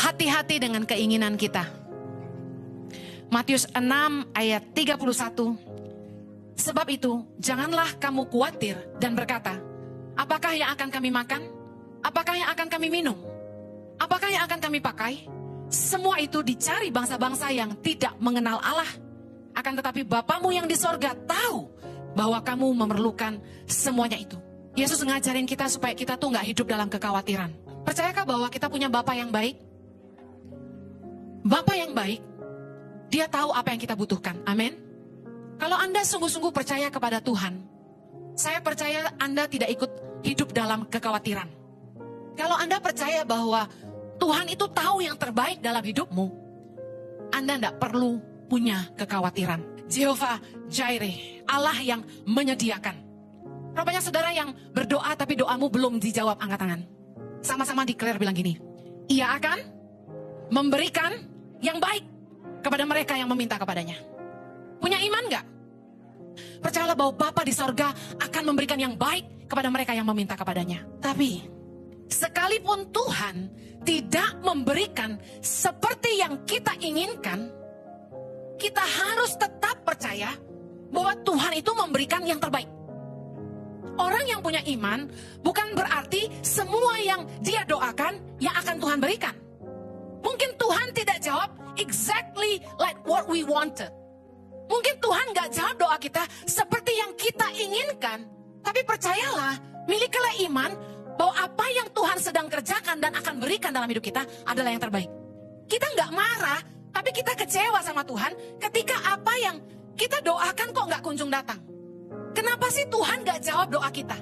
hati-hati dengan keinginan kita. Matius 6 ayat 31. Sebab itu, janganlah kamu khawatir dan berkata, apakah yang akan kami makan? Apakah yang akan kami minum? Apakah yang akan kami pakai? Semua itu dicari bangsa-bangsa yang tidak mengenal Allah. Akan tetapi Bapamu yang di sorga tahu bahwa kamu memerlukan semuanya itu. Yesus ngajarin kita supaya kita tuh gak hidup dalam kekhawatiran. Percayakah bahwa kita punya Bapa yang baik? Bapa yang baik, Dia tahu apa yang kita butuhkan. Amin. Kalau Anda sungguh-sungguh percaya kepada Tuhan, saya percaya Anda tidak ikut hidup dalam kekhawatiran. Kalau Anda percaya bahwa Tuhan itu tahu yang terbaik dalam hidupmu, Anda tidak perlu punya kekhawatiran. Jehovah Jireh, Allah yang menyediakan. Rupanya saudara yang berdoa tapi doamu belum dijawab, angkat tangan. Sama-sama declare bilang gini, Ia akan memberikan yang baik kepada mereka yang meminta kepadanya. Punya iman gak? Percayalah bahwa Bapa di sorga akan memberikan yang baik kepada mereka yang meminta kepadanya. Tapi sekalipun Tuhan tidak memberikan seperti yang kita inginkan, kita harus tetap percaya bahwa Tuhan itu memberikan yang terbaik. Orang yang punya iman bukan berarti semua yang dia doakan yang akan Tuhan berikan. Mungkin Tuhan tidak jawab exactly like what we wanted. Mungkin Tuhan gak jawab doa kita seperti yang kita inginkan. Tapi percayalah, milikilah iman bahwa apa yang Tuhan sedang kerjakan dan akan berikan dalam hidup kita adalah yang terbaik. Kita gak marah, tapi kita kecewa sama Tuhan ketika apa yang kita doakan kok gak kunjung datang. Kenapa sih Tuhan gak jawab doa kita?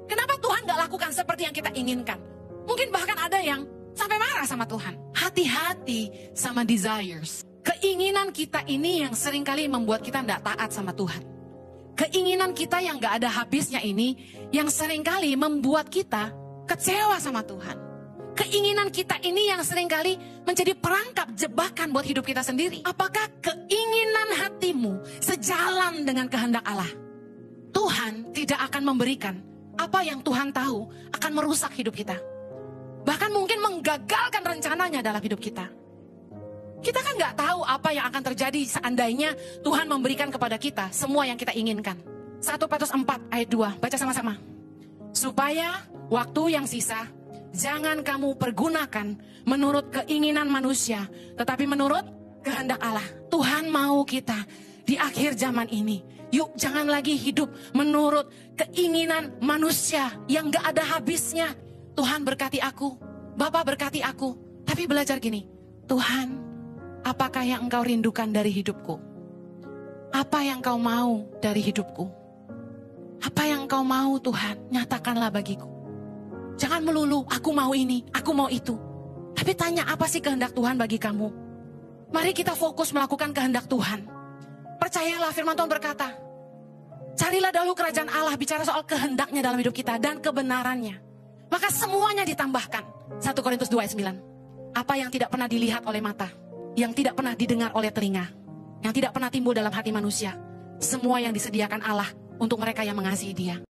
Kenapa Tuhan gak lakukan seperti yang kita inginkan? Mungkin bahkan ada yang sampai marah sama Tuhan. Hati-hati sama desires. Keinginan kita ini yang seringkali membuat kita tidak taat sama Tuhan. Keinginan kita yang gak ada habisnya ini yang seringkali membuat kita kecewa sama Tuhan. Keinginan kita ini yang seringkali menjadi perangkap jebakan buat hidup kita sendiri. Apakah keinginan hatimu sejalan dengan kehendak Allah? Tuhan tidak akan memberikan apa yang Tuhan tahu akan merusak hidup kita. Bahkan mungkin menggagalkan rencananya dalam hidup kita. Kita kan gak tahu apa yang akan terjadi seandainya Tuhan memberikan kepada kita semua yang kita inginkan. 1 Petrus 4 ayat 2, baca sama-sama. Supaya waktu yang sisa, jangan kamu pergunakan menurut keinginan manusia, tetapi menurut kehendak Allah. Tuhan mau kita di akhir zaman ini, yuk jangan lagi hidup menurut keinginan manusia yang gak ada habisnya. Tuhan berkati aku, Bapa berkati aku. Tapi belajar gini, Tuhan, apakah yang engkau rindukan dari hidupku? Apa yang kau mau dari hidupku? Apa yang kau mau Tuhan, nyatakanlah bagiku. Jangan melulu, aku mau ini, aku mau itu. Tapi tanya apa sih kehendak Tuhan bagi kamu? Mari kita fokus melakukan kehendak Tuhan. Percayalah firman Tuhan berkata, carilah dahulu kerajaan Allah, bicara soal kehendaknya dalam hidup kita dan kebenarannya. Maka semuanya ditambahkan. 1 Korintus 2 ayat 9. Apa yang tidak pernah dilihat oleh mata, yang tidak pernah didengar oleh telinga, yang tidak pernah timbul dalam hati manusia, semua yang disediakan Allah untuk mereka yang mengasihi Dia.